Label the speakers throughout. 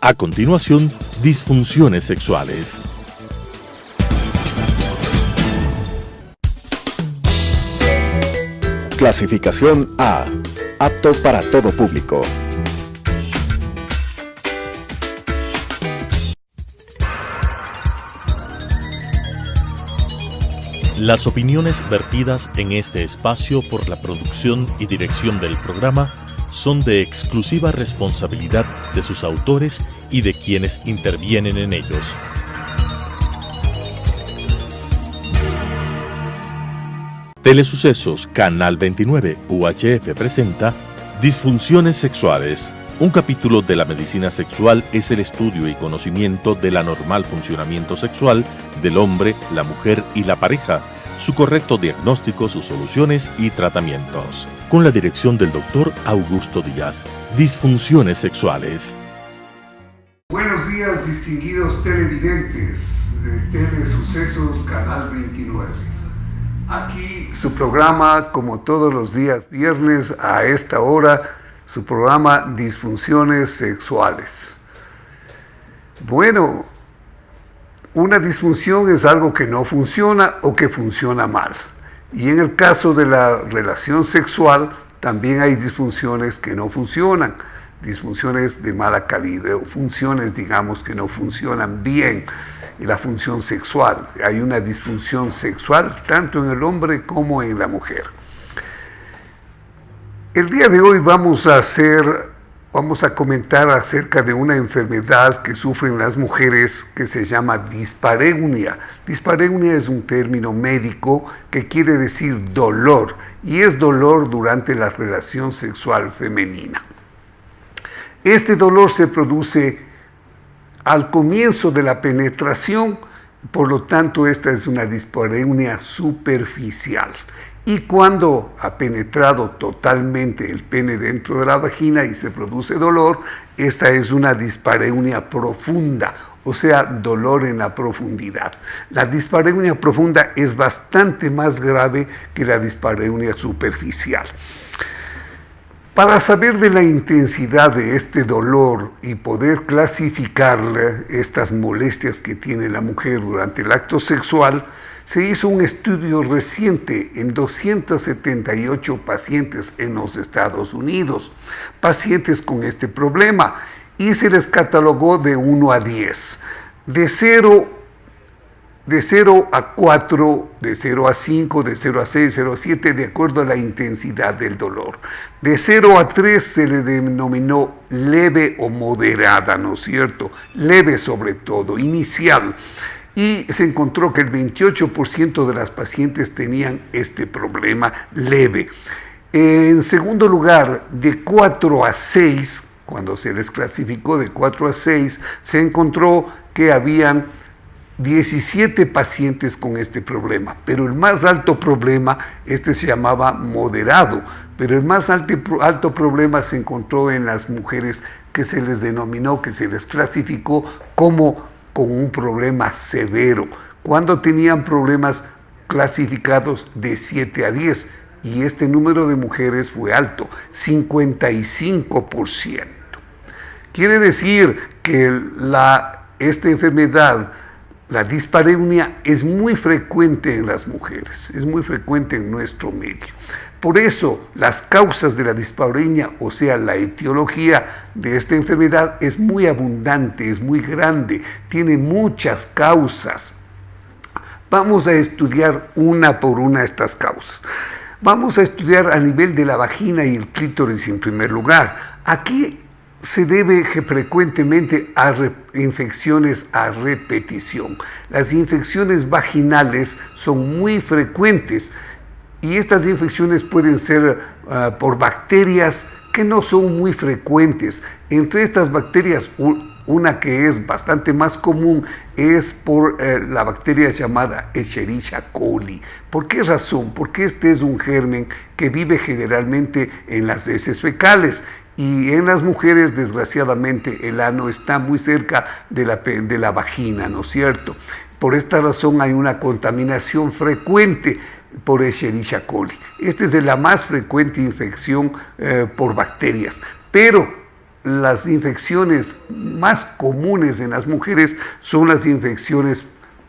Speaker 1: A continuación, disfunciones sexuales.
Speaker 2: Clasificación A. Apto para todo público.
Speaker 1: Las opiniones vertidas en este espacio por la producción y dirección del programa son de exclusiva responsabilidad de sus autores y de quienes intervienen en ellos. Telesucesos Canal 29 UHF presenta Disfunciones sexuales. Un capítulo de la medicina sexual es el estudio y conocimiento del anormal funcionamiento sexual del hombre, la mujer y la pareja, su correcto diagnóstico, sus soluciones y tratamientos. Con la dirección del Dr. Augusto Díaz. Disfunciones sexuales.
Speaker 3: Buenos días, distinguidos televidentes de Telesucesos Canal 29. Aquí su programa, como todos los días viernes a esta hora, su programa Disfunciones Sexuales. Bueno, una disfunción es algo que no funciona o que funciona mal. Y en el caso de la relación sexual, también hay disfunciones que no funcionan, disfunciones de mala calidad, o funciones, digamos, que no funcionan bien. Y la función sexual, hay una disfunción sexual tanto en el hombre como en la mujer. El día de hoy vamos a comentar acerca de una enfermedad que sufren las mujeres que se llama dispareunia. Dispareunia es un término médico que quiere decir dolor, y es dolor durante la relación sexual femenina. Este dolor se produce al comienzo de la penetración, por lo tanto esta es una dispareunia superficial. Y cuando ha penetrado totalmente el pene dentro de la vagina y se produce dolor, esta es una dispareunia profunda, o sea, dolor en la profundidad. La dispareunia profunda es bastante más grave que la dispareunia superficial. Para saber de la intensidad de este dolor y poder clasificarle estas molestias que tiene la mujer durante el acto sexual, se hizo un estudio reciente en 278 pacientes en los Estados Unidos, pacientes con este problema, y se les catalogó de 1 a 10, de 0 a 4, de 0 a 5, de 0 a 6, de 0 a 7, de acuerdo a la intensidad del dolor. De 0 a 3 se le denominó leve o moderada, ¿no es cierto? Leve sobre todo, inicial. Y se encontró que el 28% de las pacientes tenían este problema leve. En segundo lugar, de 4 a 6, cuando se les clasificó de 4 a 6, se encontró que habían 17 pacientes con este problema, pero el más alto problema, este se llamaba moderado, pero el más alto problema se encontró en las mujeres que se les denominó, que se les clasificó como con un problema severo, cuando tenían problemas clasificados de 7 a 10, y este número de mujeres fue alto, 55%. Quiere decir que esta enfermedad, la dispareunia, es muy frecuente en las mujeres, es muy frecuente en nuestro medio. Por eso, las causas de la dispareunia, o sea, la etiología de esta enfermedad, es muy abundante, es muy grande, tiene muchas causas. Vamos a estudiar una por una estas causas. Vamos a estudiar a nivel de la vagina y el clítoris en primer lugar. Aquí se debe frecuentemente a infecciones a repetición. Las infecciones vaginales son muy frecuentes, y estas infecciones pueden ser por bacterias que no son muy frecuentes. Entre estas bacterias, una que es bastante más común es por la bacteria llamada Escherichia coli. ¿Por qué razón? Porque este es un germen que vive generalmente en las heces fecales. Y en las mujeres, desgraciadamente, el ano está muy cerca de la vagina, ¿no es cierto? Por esta razón hay una contaminación frecuente por Escherichia coli. Esta es la más frecuente infección por bacterias. Pero las infecciones más comunes en las mujeres son las infecciones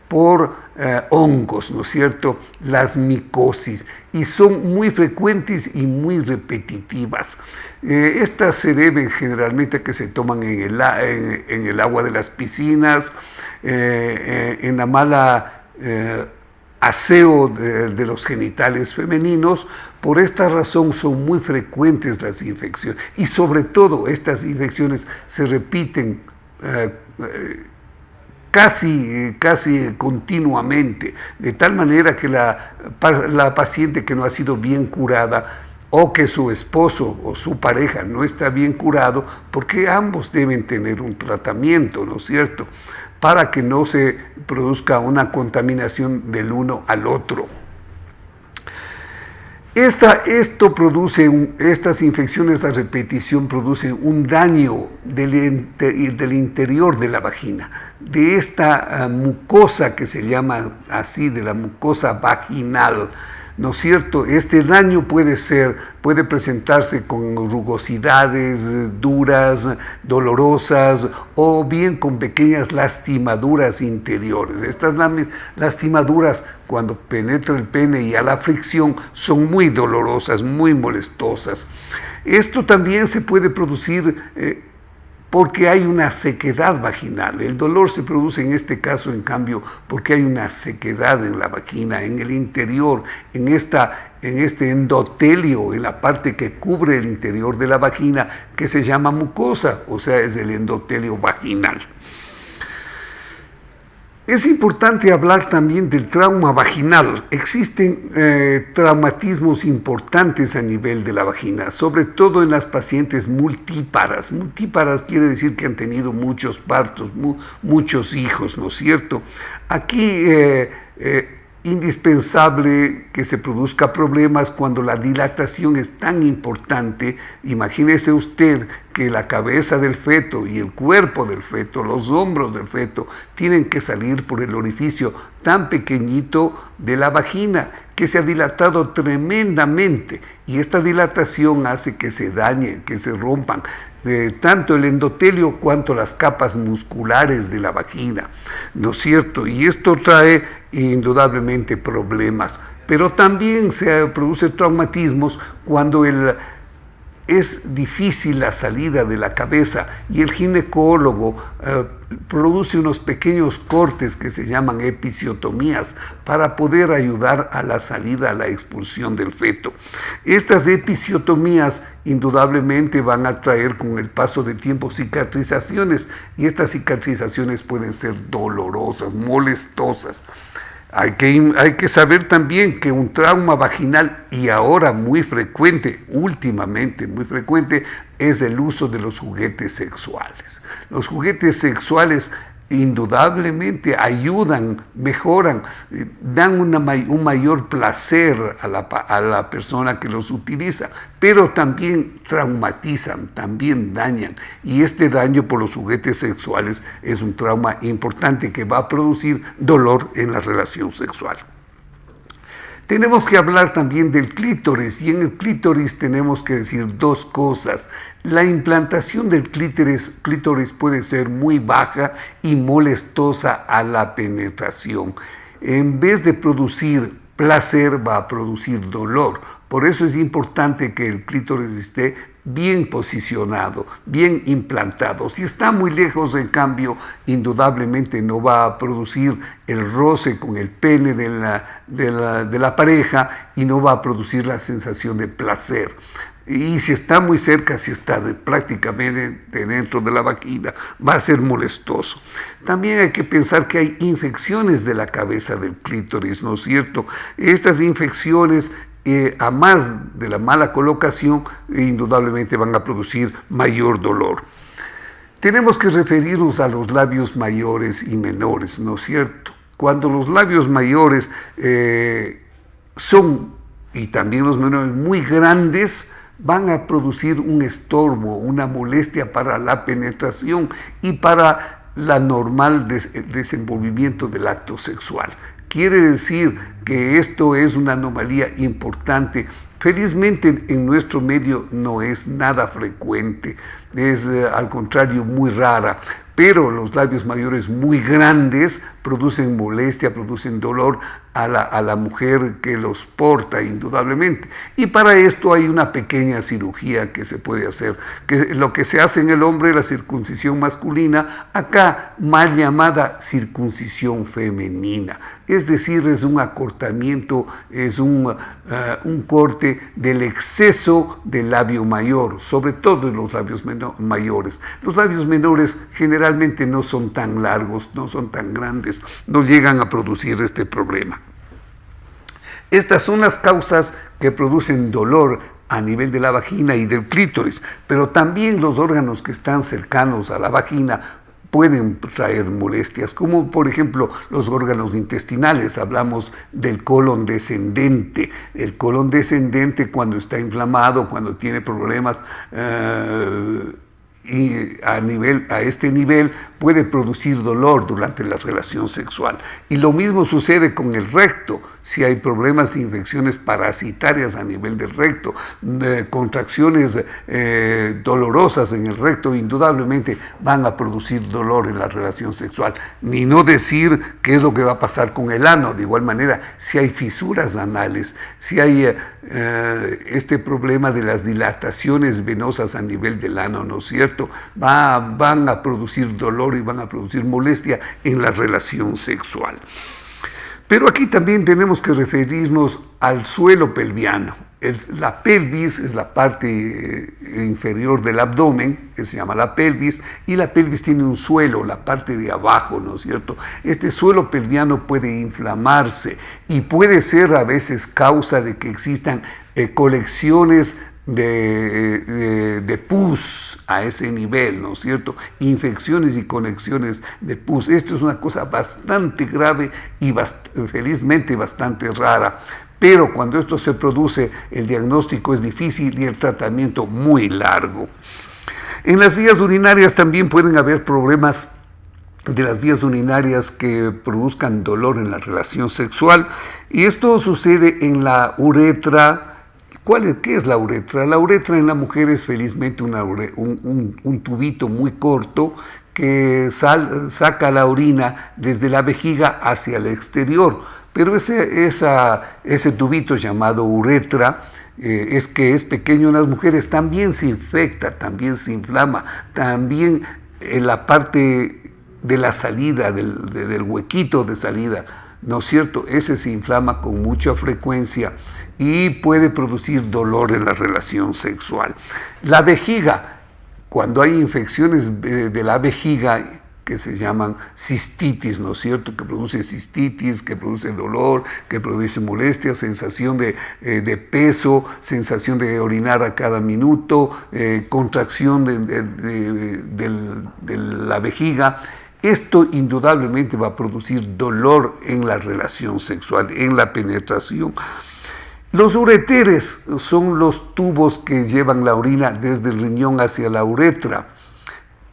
Speaker 3: por hongos, ¿no es cierto? Las micosis, y son muy frecuentes y muy repetitivas. Estas se deben generalmente a que se toman en el agua de las piscinas, en la mala aseo de los genitales femeninos. Por esta razón son muy frecuentes las infecciones, y sobre todo estas infecciones se repiten casi continuamente, de tal manera que la paciente que no ha sido bien curada, o que su esposo o su pareja no está bien curado, porque ambos deben tener un tratamiento, ¿no es cierto?, para que no se produzca una contaminación del uno al otro. Estas infecciones a repetición producen un daño del interior de la vagina, de esta mucosa que se llama así, de la mucosa vaginal, ¿no es cierto? Este daño puede presentarse con rugosidades duras, dolorosas, o bien con pequeñas lastimaduras interiores. Estas lastimaduras, cuando penetra el pene y a la fricción, son muy dolorosas, muy molestosas. Esto también se puede producir porque hay una sequedad vaginal. El dolor se produce en este caso, en cambio, porque hay una sequedad en la vagina, en el interior, en este endotelio, en la parte que cubre el interior de la vagina, que se llama mucosa, o sea, es el endotelio vaginal. Es importante hablar también del trauma vaginal. Existen traumatismos importantes a nivel de la vagina, sobre todo en las pacientes multíparas. Multíparas quiere decir que han tenido muchos partos, muchos hijos, ¿no es cierto? Aquí indispensable que se produzca problemas cuando la dilatación es tan importante. Imagínese usted que la cabeza del feto y el cuerpo del feto, los hombros del feto, tienen que salir por el orificio tan pequeñito de la vagina, que se ha dilatado tremendamente, y esta dilatación hace que se dañen, que se rompan tanto el endotelio cuanto las capas musculares de la vagina, ¿no es cierto? Y esto trae indudablemente problemas, pero también se producen traumatismos cuando es difícil la salida de la cabeza, y el ginecólogo produce unos pequeños cortes que se llaman episiotomías para poder ayudar a la salida, a la expulsión del feto. Estas episiotomías indudablemente van a traer con el paso del tiempo cicatrizaciones, y estas cicatrizaciones pueden ser dolorosas, molestosas. Hay que saber también que un trauma vaginal, y ahora muy frecuente, últimamente muy frecuente, es el uso de los juguetes sexuales. Los juguetes sexuales indudablemente ayudan, mejoran, dan un mayor placer a la persona que los utiliza, pero también traumatizan, también dañan, y este daño por los juguetes sexuales es un trauma importante que va a producir dolor en la relación sexual. Tenemos que hablar también del clítoris, y en el clítoris tenemos que decir dos cosas. La implantación del clítoris puede ser muy baja y molestosa a la penetración. En vez de producir placer, va a producir dolor. Por eso es importante que el clítoris esté bien posicionado, bien implantado. Si está muy lejos, en cambio, indudablemente no va a producir el roce con el pene de la pareja, y no va a producir la sensación de placer. Y si está muy cerca, si está prácticamente dentro de la vagina, va a ser molestoso. También hay que pensar que hay infecciones de la cabeza del clítoris, ¿no es cierto? Estas infecciones, a más de la mala colocación, indudablemente van a producir mayor dolor. Tenemos que referirnos a los labios mayores y menores, ¿no es cierto? Cuando los labios mayores y también los menores, muy grandes, van a producir un estorbo, una molestia para la penetración y para la normal desenvolvimiento del acto sexual. Quiere decir que esto es una anomalía importante Felizmente en nuestro medio no es nada frecuente, es al contrario muy rara, pero los labios mayores muy grandes producen molestia, producen dolor a la mujer que los porta, indudablemente. Y para esto hay una pequeña cirugía que se puede hacer, que lo que se hace en el hombre, la circuncisión masculina, acá mal llamada circuncisión femenina. Es decir, es un acortamiento, es un corte del exceso del labio mayor, sobre todo en los labios mayores. Los labios menores generalmente no son tan largos, no son tan grandes, no llegan a producir este problema. Estas son las causas que producen dolor a nivel de la vagina y del clítoris, pero también los órganos que están cercanos a la vagina pueden traer molestias, como por ejemplo los órganos intestinales. Hablamos del colon descendente. El colon descendente, cuando está inflamado, cuando tiene problemas y a este nivel, puede producir dolor durante la relación sexual. Y lo mismo sucede con el recto. Si hay problemas de infecciones parasitarias a nivel del recto, contracciones dolorosas en el recto, indudablemente van a producir dolor en la relación sexual. Ni no decir qué es lo que va a pasar con el ano. De igual manera, si hay fisuras anales, si hay este problema de las dilataciones venosas a nivel del ano, ¿no es cierto?, van a producir dolor y van a producir molestia en la relación sexual. Pero aquí también tenemos que referirnos al suelo pelviano. La pelvis es la parte inferior del abdomen, que se llama la pelvis, y la pelvis tiene un suelo, la parte de abajo, ¿no es cierto? Este suelo pelviano puede inflamarse y puede ser a veces causa de que existan colecciones de pus a ese nivel, ¿no es cierto? Infecciones y conexiones de pus. Esto es una cosa bastante grave y felizmente bastante rara. Pero cuando esto se produce, el diagnóstico es difícil y el tratamiento muy largo. En las vías urinarias también pueden haber problemas de las vías urinarias que produzcan dolor en la relación sexual. Y esto sucede en la uretra. ¿Qué es la uretra? La uretra en la mujer es felizmente un tubito muy corto que saca la orina desde la vejiga hacia el exterior. Pero ese tubito llamado uretra, que es pequeño en las mujeres, también se infecta, también se inflama, también en la parte de la salida, del huequito de salida, ¿no es cierto? Ese se inflama con mucha frecuencia y puede producir dolor en la relación sexual. La vejiga, cuando hay infecciones de la vejiga, que se llaman cistitis, ¿no es cierto?, que produce cistitis, que produce dolor, que produce molestia, sensación de peso, sensación de orinar a cada minuto, contracción de la vejiga. Esto indudablemente va a producir dolor en la relación sexual, en la penetración. Los ureteres son los tubos que llevan la orina desde el riñón hacia la uretra.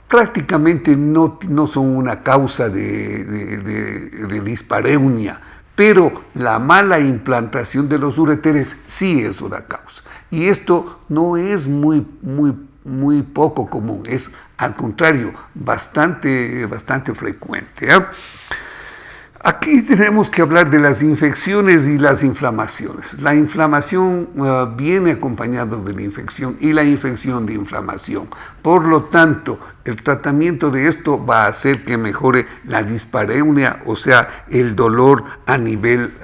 Speaker 3: Prácticamente no son una causa de dispareunia, pero la mala implantación de los ureteres sí es una causa. Y esto no es muy poco común, es al contrario bastante frecuente. Aquí tenemos que hablar de las infecciones y las inflamaciones. La inflamación viene acompañada de la infección y la infección de inflamación. Por lo tanto, el tratamiento de esto va a hacer que mejore la dispareunia, o sea, el dolor a nivel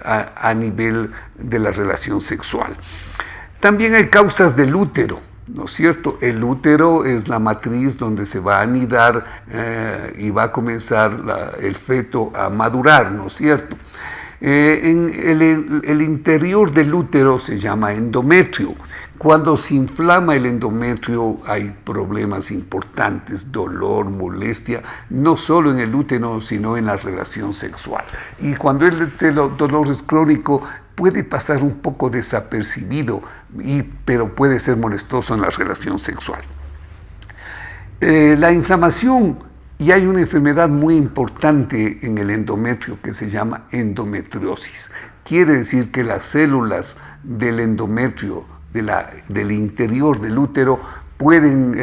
Speaker 3: de la relación sexual. También hay causas del útero, ¿no es cierto? El útero es la matriz donde se va a anidar y va a comenzar el feto a madurar, ¿no es cierto? En el interior del útero se llama endometrio. Cuando se inflama el endometrio hay problemas importantes, dolor, molestia, no solo en el útero, sino en la relación sexual. Y cuando el dolor es crónico, puede pasar un poco desapercibido, pero puede ser molestoso en la relación sexual. La inflamación Y hay una enfermedad muy importante en el endometrio que se llama endometriosis. Quiere decir que las células del endometrio, del interior del útero, pueden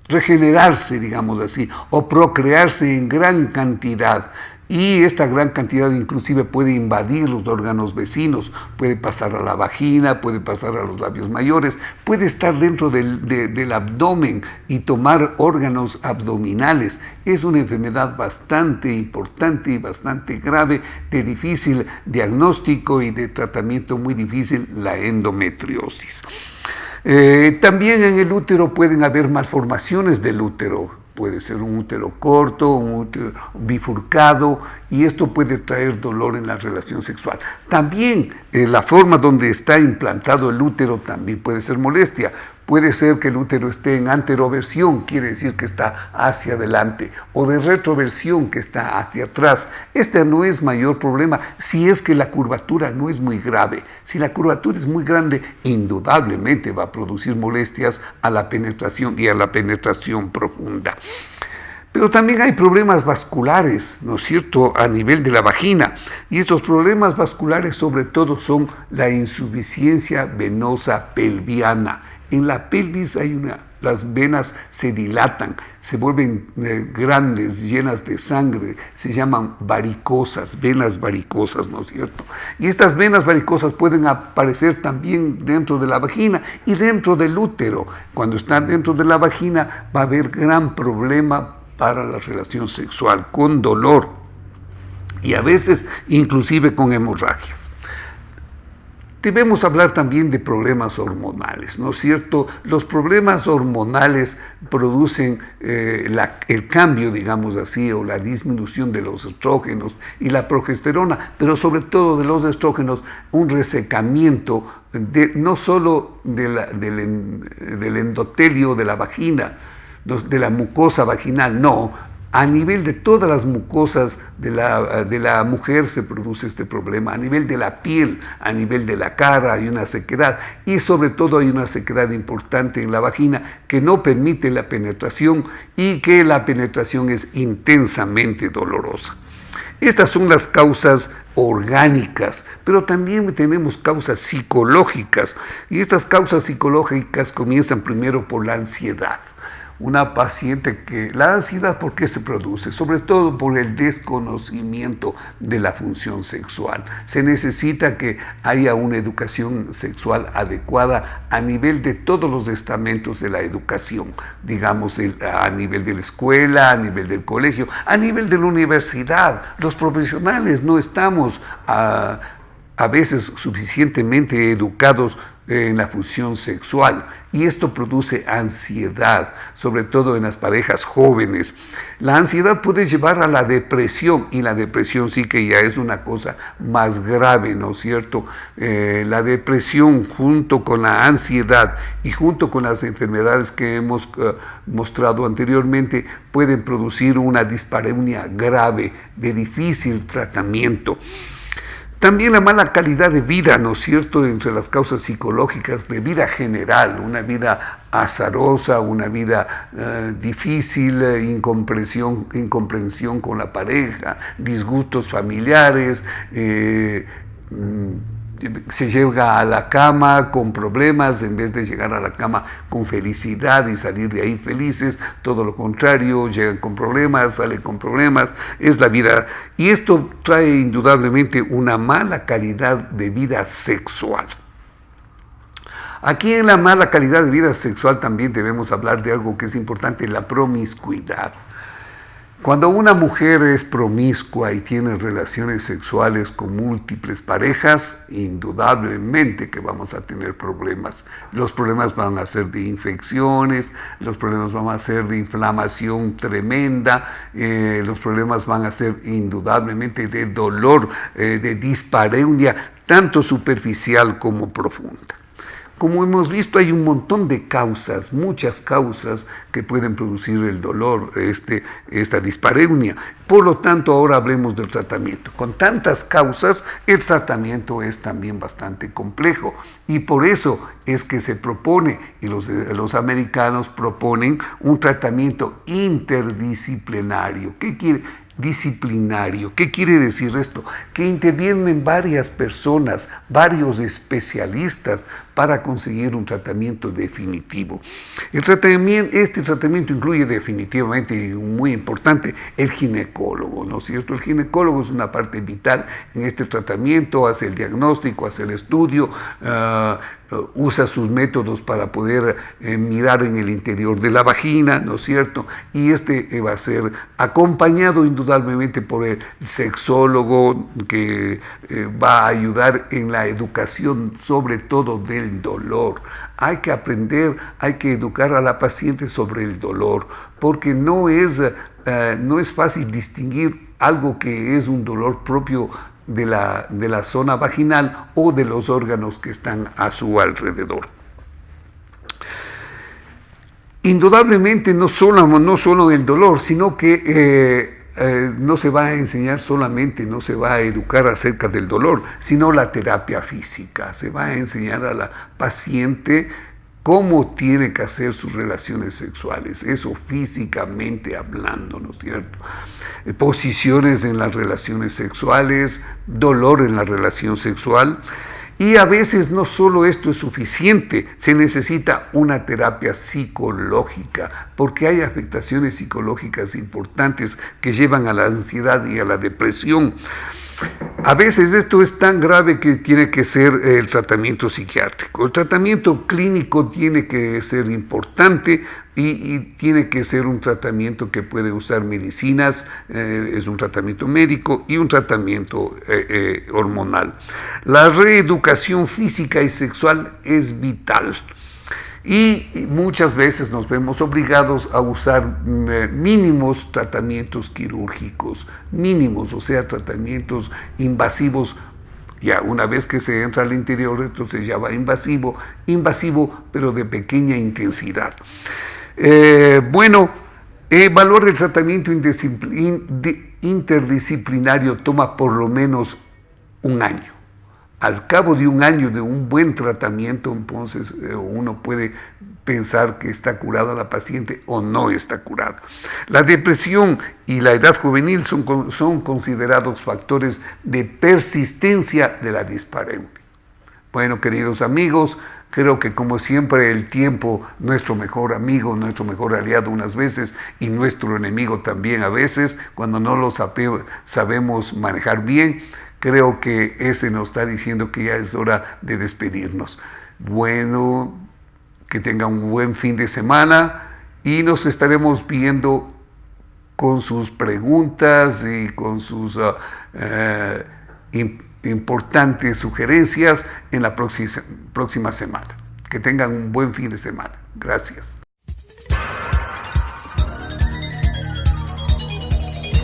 Speaker 3: regenerarse, digamos así, o procrearse en gran cantidad. Y esta gran cantidad inclusive puede invadir los órganos vecinos, puede pasar a la vagina, puede pasar a los labios mayores, puede estar dentro del abdomen y tomar órganos abdominales. Es una enfermedad bastante importante y bastante grave, de difícil diagnóstico y de tratamiento muy difícil, la endometriosis. También en el útero pueden haber malformaciones del útero. Puede ser un útero corto, un útero bifurcado, y esto puede traer dolor en la relación sexual. También la forma donde está implantado el útero también puede ser molestia. Puede ser que el útero esté en anteroversión, quiere decir que está hacia adelante, o de retroversión, que está hacia atrás. Este no es mayor problema si es que la curvatura no es muy grave. Si la curvatura es muy grande, indudablemente va a producir molestias a la penetración y a la penetración profunda. Pero también hay problemas vasculares, ¿no es cierto?, a nivel de la vagina. Y estos problemas vasculares sobre todo son la insuficiencia venosa pelviana. En la pelvis las venas se dilatan, se vuelven grandes, llenas de sangre, se llaman varicosas, venas varicosas, ¿no es cierto? Y estas venas varicosas pueden aparecer también dentro de la vagina y dentro del útero. Cuando están dentro de la vagina va a haber gran problema para la relación sexual, con dolor y a veces inclusive con hemorragias. Debemos hablar también de problemas hormonales, ¿no es cierto? Los problemas hormonales producen el cambio, digamos así, o la disminución de los estrógenos y la progesterona, pero sobre todo de los estrógenos, un resecamiento no solo del endotelio de la vagina, de la mucosa vaginal, no. A nivel de todas las mucosas de la mujer se produce este problema, a nivel de la piel, a nivel de la cara hay una sequedad, y sobre todo hay una sequedad importante en la vagina que no permite la penetración y que la penetración es intensamente dolorosa. Estas son las causas orgánicas, pero también tenemos causas psicológicas, y estas causas psicológicas comienzan primero por la ansiedad. Una paciente la ansiedad, ¿por qué se produce? Sobre todo por el desconocimiento de la función sexual. Se necesita que haya una educación sexual adecuada a nivel de todos los estamentos de la educación, digamos, a nivel de la escuela, a nivel del colegio, a nivel de la universidad. Los profesionales no estamos a veces suficientemente educados en la función sexual, y esto produce ansiedad, sobre todo en las parejas jóvenes. La ansiedad puede llevar a la depresión, y la depresión sí que ya es una cosa más grave, ¿no es cierto? La depresión junto con la ansiedad y junto con las enfermedades que hemos mostrado anteriormente pueden producir una dispareunia grave de difícil tratamiento. También la mala calidad de vida, ¿no es cierto?, entre las causas psicológicas de vida general, una vida azarosa, una vida difícil, incomprensión con la pareja, disgustos familiares, se llega a la cama con problemas en vez de llegar a la cama con felicidad y salir de ahí felices. Todo lo contrario, llegan con problemas, salen con problemas, es la vida. Y esto trae indudablemente una mala calidad de vida sexual. Aquí en la mala calidad de vida sexual también debemos hablar de algo que es importante, la promiscuidad. Cuando una mujer es promiscua y tiene relaciones sexuales con múltiples parejas, indudablemente que vamos a tener problemas. Los problemas van a ser de infecciones, los problemas van a ser de inflamación tremenda, los problemas van a ser indudablemente de dolor, de dispareunia, tanto superficial como profunda. Como hemos visto, hay un montón de causas, muchas causas que pueden producir el dolor, esta dispareunia. Por lo tanto, ahora hablemos del tratamiento. Con tantas causas, el tratamiento es también bastante complejo. Y por eso es que se propone, y los americanos proponen, un tratamiento interdisciplinario. ¿Qué quiere? Disciplinario. ¿Qué quiere decir esto? Que intervienen varias personas, varios especialistas para conseguir un tratamiento definitivo. Este tratamiento incluye definitivamente, y muy importante, el ginecólogo, ¿no es cierto? El ginecólogo es una parte vital en este tratamiento, hace el diagnóstico, hace el estudio, usa sus métodos para poder mirar en el interior de la vagina, ¿no es cierto? Y va a ser acompañado indudablemente por el sexólogo que va a ayudar en la educación, sobre todo del dolor. Hay que aprender, hay que educar a la paciente sobre el dolor, porque no es fácil distinguir algo que es un dolor propio de la zona vaginal o de los órganos que están a su alrededor. Indudablemente no solo el dolor, sino que no se va a enseñar solamente, no se va a educar acerca del dolor, sino la terapia física. Se va a enseñar a la paciente cómo tiene que hacer sus relaciones sexuales, eso físicamente hablando, ¿no es cierto? Posiciones en las relaciones sexuales, dolor en la relación sexual. Y a veces no solo esto es suficiente, se necesita una terapia psicológica, porque hay afectaciones psicológicas importantes que llevan a la ansiedad y a la depresión. A veces esto es tan grave que tiene que ser el tratamiento psiquiátrico. El tratamiento clínico tiene que ser importante y tiene que ser un tratamiento que puede usar medicinas, es un tratamiento médico y un tratamiento hormonal. La reeducación física y sexual es vital. Y muchas veces nos vemos obligados a usar mínimos tratamientos quirúrgicos, mínimos, o sea, tratamientos invasivos. Ya una vez que se entra al interior, entonces ya va invasivo, pero de pequeña intensidad. Evaluar el tratamiento interdisciplinario toma por lo menos un año. Al cabo de un año de un buen tratamiento, entonces uno puede pensar que está curada la paciente o no está curada. La depresión y la edad juvenil son considerados factores de persistencia de la dispareunia. Bueno, queridos amigos, creo que como siempre el tiempo, nuestro mejor amigo, nuestro mejor aliado unas veces y nuestro enemigo también a veces, cuando no lo sabemos manejar bien. Creo que ese nos está diciendo que ya es hora de despedirnos. Bueno, que tengan un buen fin de semana y nos estaremos viendo con sus preguntas y con sus importantes sugerencias en la próxima semana. Que tengan un buen fin de semana. Gracias.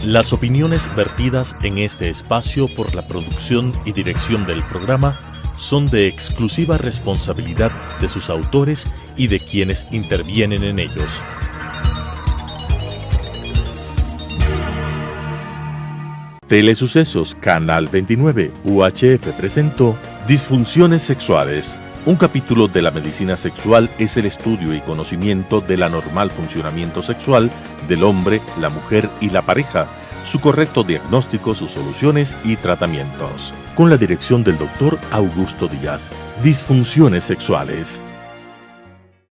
Speaker 1: Las opiniones vertidas en este espacio por la producción y dirección del programa son de exclusiva responsabilidad de sus autores y de quienes intervienen en ellos. Telesucesos Canal 29 UHF presentó Disfunciones Sexuales. Un capítulo de la medicina sexual es el estudio y conocimiento del anormal funcionamiento sexual del hombre, la mujer y la pareja, su correcto diagnóstico, sus soluciones y tratamientos. Con la dirección del Dr. Augusto Díaz. Disfunciones Sexuales.